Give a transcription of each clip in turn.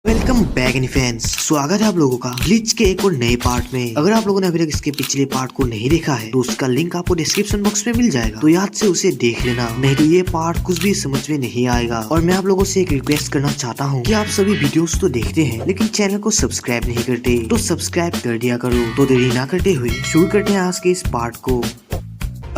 Welcome back any fans, स्वागत है आप लोगों का ब्लीच के एक और नए पार्ट में। अगर आप लोगों ने अभी तक इसके पिछले पार्ट को नहीं देखा है तो उसका लिंक आपको डिस्क्रिप्शन बॉक्स में मिल जाएगा, तो याद से उसे देख लेना, नहीं तो ये पार्ट कुछ भी समझ में नहीं आएगा। और मैं आप लोगों से एक रिक्वेस्ट करना चाहता हूँ कि आप सभी वीडियोस तो देखते हैं लेकिन चैनल को सब्सक्राइब नहीं करते, तो सब्सक्राइब कर दिया करो। तो देरी ना करते हुए शुरू करते हैं आज के इस पार्ट को।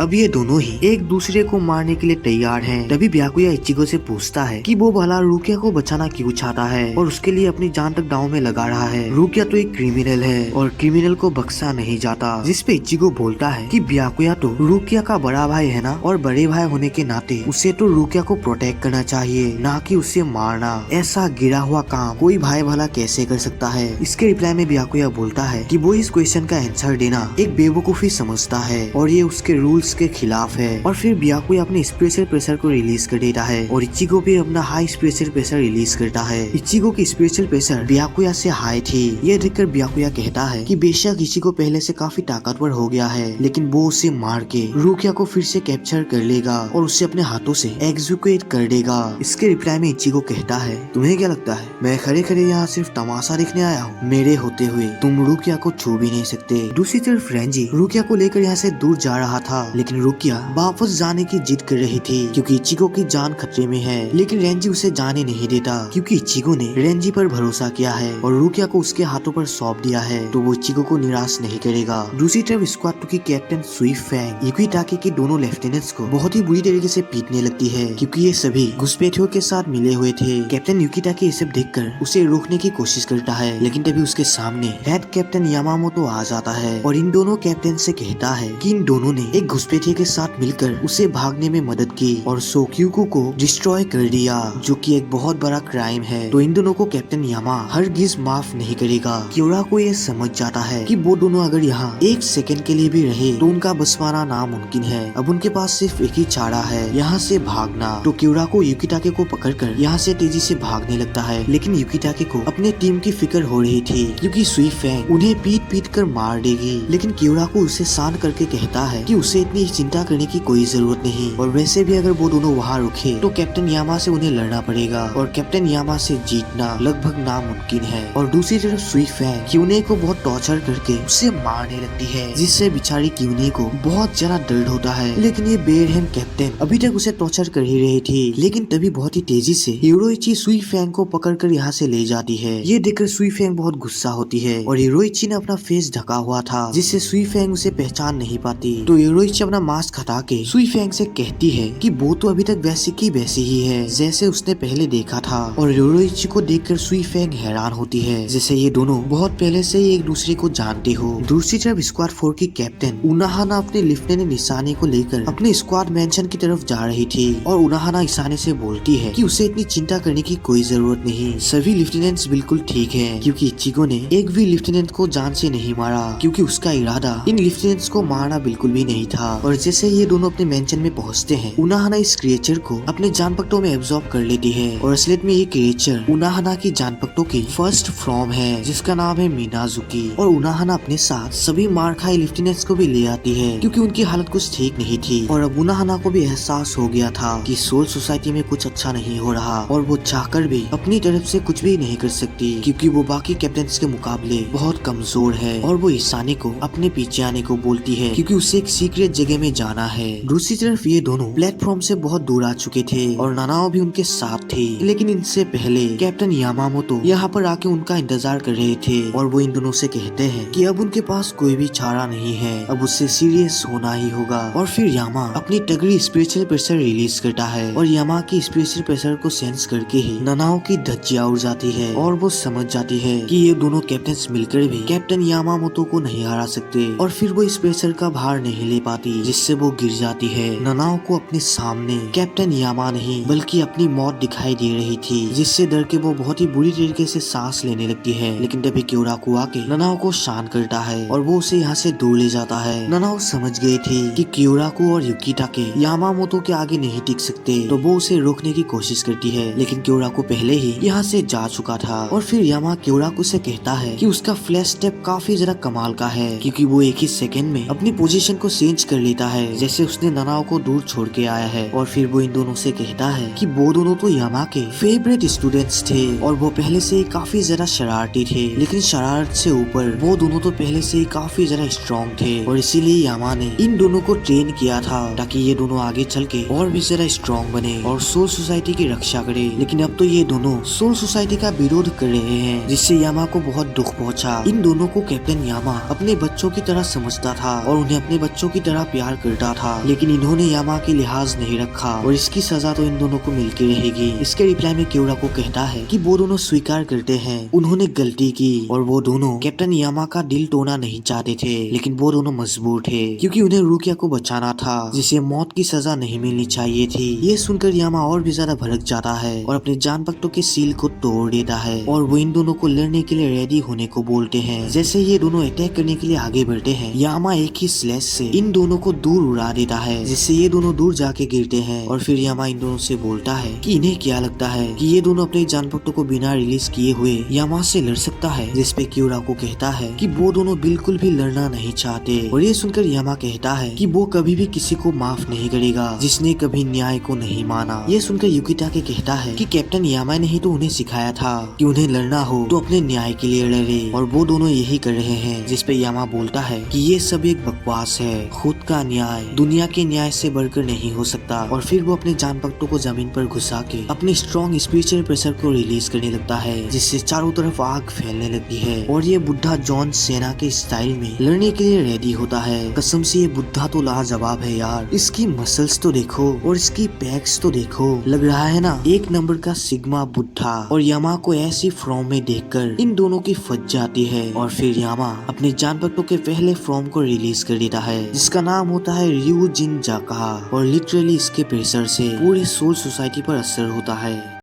अब ये दोनों ही एक दूसरे को मारने के लिए तैयार हैं। तभी ब्याकुया इचिगो से पूछता है कि वो भला रुकिया को बचाना क्यों चाहता है और उसके लिए अपनी जान तक दांव में लगा रहा है। रुकिया तो एक क्रिमिनल है और क्रिमिनल को बख्शा नहीं जाता, जिसपे इचिगो बोलता है कि ब्याकुया तो रुकिया का बड़ा भाई है ना, और बड़े भाई होने के नाते उसे तो रुकिया को प्रोटेक्ट करना चाहिए, ना कि उसे मारना। ऐसा गिरा हुआ काम कोई भाई भला कैसे कर सकता है। इसके रिप्लाई में ब्याकुया बोलता है कि वो इस क्वेश्चन का आंसर देना एक बेवकूफी समझता है और ये उसके रूल्स के खिलाफ है। और फिर ब्याकुया अपने स्पेशल प्रेशर को रिलीज कर देता है और इचिगो भी अपना हाई स्पेशल प्रेशर रिलीज करता है। इचिगो की स्पेशल प्रेशर ब्याकुया से हाई थी। ये देखकर ब्याकुया कहता है कि बेशक इचिगो पहले से काफी ताकतवर हो गया है, लेकिन वो उसे मार के रुकिया को फिर से कैप्चर कर लेगा और उसे अपने हाथों से एग्जीक्यूट कर देगा। इसके रिप्लाई में इचिगो कहता है, तुम्हें क्या लगता है मैं खड़े खड़े यहाँ सिर्फ तमाशा देखने आया हूँ? मेरे होते हुए तुम रुकिया को छू भी नहीं सकते। दूसरी तरफ रेंजी रुकिया को लेकर यहाँ से दूर जा रहा था, लेकिन रुकिया वापस जाने की जिद कर रही थी क्योंकि इचिगो की जान खतरे में है। लेकिन रेंजी उसे जाने नहीं देता क्योंकि इचिगो ने रेंजी पर भरोसा किया है और रुकिया को उसके हाथों पर सौंप दिया है, तो वो इचिगो को निराश नहीं करेगा। दूसरी तरफ स्क्वाड 2 की कैप्टन सुई फैंग युकिटाके के दोनों लेफ्टिनेंट्स को बहुत ही बुरी तरीके से पीटने लगती है क्योंकि ये सभी घुसपैठियों के साथ मिले हुए थे। कैप्टन युकिटाके ये सब देखकर उसे रोकने की कोशिश करता है, लेकिन तभी उसके सामने हेड कैप्टन यामामोतो आ जाता है और इन दोनों कैप्टन से कहता है कि इन दोनों ने एक घुसपैठिए के साथ मिलकर उसे भागने में मदद की और सोक्यूको को डिस्ट्रॉय कर दिया, जो कि एक बहुत बड़ा क्राइम है। तो इन दोनों को कैप्टन यामा हरगिज माफ नहीं करेगा। क्योरा को ये समझ जाता है कि वो दोनों अगर यहाँ एक सेकंड के लिए भी रहे तो उनका बस पाना नामुमकिन है। अब उनके पास सिर्फ एक ही चारा है, यहाँ से भागना। तो क्योरा को युकिटाके को पकड़कर यहाँ से तेजी से भागने लगता है, लेकिन युकिटाके को अपने टीम की फिक्र हो रही थी क्योंकि सुई फैंग उन्हें पीट पीट कर मार देगी। लेकिन क्योरा को उसे शांत करके कहता है कि उसे इतनी चिंता करने की कोई जरूरत नहीं, और वैसे भी अगर वो दोनों वहाँ रुके तो कैप्टन यामा से उन्हें लड़ना पड़ेगा और कैप्टन यामा से जीतना लगभग नामुमकिन है। और दूसरी तरफ सुई फैंग क्यूने को बहुत टॉर्चर करके उसे मारने लगती है, जिससे बेचारी क्यूने को बहुत ज्यादा दर्द होता है। लेकिन ये बेरहम कैप्टन अभी तक उसे टॉर्चर कर ही रही थी, लेकिन तभी बहुत ही तेजी से हिरोइची सुई फैंग को पकड़कर यहाँ से ले जाती है। ये देखकर सुई फैंग बहुत गुस्सा होती है और हिरोइची ने अपना फेस ढका हुआ था, जिससे सुई फैंग उसे पहचान नहीं पाती। तो हिरोइची अपना मास्क हटा के सुई फैंग से कहती है कि वो तो अभी तक वैसी की वैसी ही है जैसे उसने पहले देखा था। और हिरोइची को देखकर सुई फैंग हैरान होती है, जैसे ये दोनों बहुत पहले से ही एक दूसरे को जानते हो। दूसरी तरफ स्क्वाड 4 की कैप्टन उनाहाना अपने लेफ्टिनेंट इसाने को लेकर अपने स्क्वाड मेंशन की तरफ जा रही थी और उनाहाना इसाने से बोलती है कि उसे इतनी चिंता करने की कोई जरूरत नहीं, सभी लेफ्टिनेंट्स बिल्कुल ठीक है, क्योंकि इचिगो ने एक भी लेफ्टिनेंट को जान से नहीं मारा क्योंकि उसका इरादा इन लेफ्टिनेंट्स को मारना बिल्कुल भी नहीं था। और जैसे ये दोनों अपने मेंशन में पहुंचते हैं, उनाहाना इस क्रिएचर को अपने जानपट्टों में एब्जॉर्ब कर लेती है और असलियत में ये क्रिएचर उनाहाना की जानपट्टों की फर्स्ट फॉर्म है, जिसका नाम है मीनाजुकी। और उनाहाना अपने साथ सभी मार खाए लेफ्टिनेंट्स को भी ले आती है क्योंकि उनकी हालत कुछ ठीक नहीं थी। और अब उनाहाना को भी एहसास हो गया था कि सोल सोसाइटी में कुछ अच्छा नहीं हो रहा और वो चाहकर भी अपनी तरफ से कुछ भी नहीं कर सकती क्योंकि वो बाकी कैप्टन्स के मुकाबले बहुत कमजोर है। और वो इसाने को अपने पीछे आने को बोलती है क्योंकि उसे एक सीक्रेट जगह में जाना है। दूसरी तरफ ये दोनों प्लेटफॉर्म से बहुत दूर आ चुके थे और नानाओ भी उनके साथ थी, लेकिन इनसे पहले कैप्टन यामामोतो यहाँ पर आके उनका इंतजार कर रहे थे। और वो इन दोनों से कहते हैं कि अब उनके पास कोई भी चारा नहीं है, अब उससे सीरियस होना ही होगा। और फिर यामा अपनी तगड़ी स्पिरिचुअल प्रेशर रिलीज करता है और यामा की स्पिरिचुअल प्रेशर को सेंस करके ही नानाओ की धज्जियां उड़ जाती है और वो समझ जाती है कि ये दोनों कैप्टन्स मिलकर भी कैप्टन यामामोतो को नहीं हरा सकते। और फिर वो इस प्रेशर का भार नहीं ले पाती, जिससे वो गिर जाती है। नानाओ को अपने सामने कैप्टन यामा नहीं बल्कि अपनी मौत दिखाई दे रही थी, जिससे डर के वो बहुत ही बुरी तरीके से सांस लेने लगती है। लेकिन तभी क्योराकू आके नानाओ को शांत करता है और वो उसे यहाँ से दूर ले जाता है। नानाओ समझ गई थी कि क्योराकू और युकिटाके यामामोतो के आगे नहीं टिक सकते, तो वो उसे रोकने की कोशिश करती है, लेकिन क्योराकू पहले ही यहाँ से जा चुका था। और फिर यामा क्योराकू से कहता है कि उसका फ्लैश स्टेप काफी ज्यादा कमाल का है क्योंकि वो एक ही सेकंड में अपनी पोजीशन को चेंज कर लेता है जैसे उसने ननाओ को दूर छोड़ के आया है। और फिर वो इन दोनों से कहता है कि वो दोनों तो यामा के फेवरेट स्टूडेंट्स थे और वो पहले से ही काफी ज्यादा शरारती थे, लेकिन शरारत से ऊपर वो दोनों तो पहले से ही काफी ज्यादा स्ट्रॉन्ग थे और इसीलिए यामा ने इन दोनों को ट्रेन किया था ताकि ये दोनों आगे चल के और भी ज्यादा स्ट्रॉन्ग बने और सोल सोसाइटी की रक्षा करे। लेकिन अब तो ये दोनों सोल सोसाइटी का विरोध कर रहे हैं, जिससे यामा को बहुत दुख पहुंचा। इन दोनों को कैप्टन यामा अपने बच्चों की तरह समझता था और उन्हें अपने बच्चों की तरह प्यार करता था, लेकिन इन्होंने यामा की लिहाज नहीं रखा और इसकी सजा तो इन दोनों को मिलती रहेगी। इसके रिप्लाई में क्यूरा को कहता है कि वो दोनों स्वीकार करते हैं उन्होंने गलती की और वो दोनों कैप्टन यामा का दिल तोड़ना नहीं चाहते थे, लेकिन वो दोनों मजबूर थे क्योंकि उन्हें रुकिया को बचाना था जिसे मौत की सजा नहीं मिलनी चाहिए थी। ये सुनकर यामा और भी ज्यादा भड़क जाता है और अपने जान भक्तों के सील को तोड़ देता है और वो इन दोनों को लड़ने के लिए रेडी होने को बोलते हैं। जैसे ये दोनों अटैक करने के लिए आगे बढ़ते हैं, यामा एक ही स्लैश से इन दोनों को दूर उड़ा देता है, जिससे ये दोनों दूर जाके गिरते हैं। और फिर यामा इन दोनों से बोलता है कि इन्हें क्या लगता है कि ये दोनों अपने जान भक्तों को बिना रिलीज किए हुए यामा से लड़ सकता है, जिसपे क्यूरा को कहता है कि वो दोनों बिल्कुल भी लड़ना नहीं चाहते। और ये सुनकर यामा कहता है कि वो कभी भी किसी को माफ नहीं करेगा जिसने कभी न्याय को नहीं माना। ये सुनकर युकिता के कहता है कि कैप्टन यामा ने ही तो उन्हें सिखाया था कि उन्हें लड़ना हो तो अपने न्याय के लिए लड़े और वो दोनों यही कर रहे हैं। जिसपे यामा बोलता है कि ये सब एक बकवास है, खुद का न्याय दुनिया के न्याय से बढ़कर नहीं हो सकता। और फिर वो अपने जान भक्तों को जमीन पर घुसा के अपने स्ट्रॉन्ग स्पिरिचुअल प्रेशर को रिलीज करने लगता है, जिससे चारों तरफ आग फैलने लगती है और ये बुढ़ा जॉन सेना के स्टाइल में लड़ने के लिए रेडी होता है। कसम से ये बुढ़ा तो लाजवाब है यार, इसकी मसल्स तो देखो और इसकी पैक्स तो देखो, लग रहा है ना एक नंबर का सिग्मा बुढ़ा। और यामा को ऐसी फॉर्म में देखकर इन दोनों की फट जाती है और फिर यामा अपने जान भक्तों के पहले फॉर्म को रिलीज कर देता है जिसका नाम होता है रियू जिन जाका और लिटरली इसके प्रेशर से पूरे सोल सोसाइटी पर असर होता है।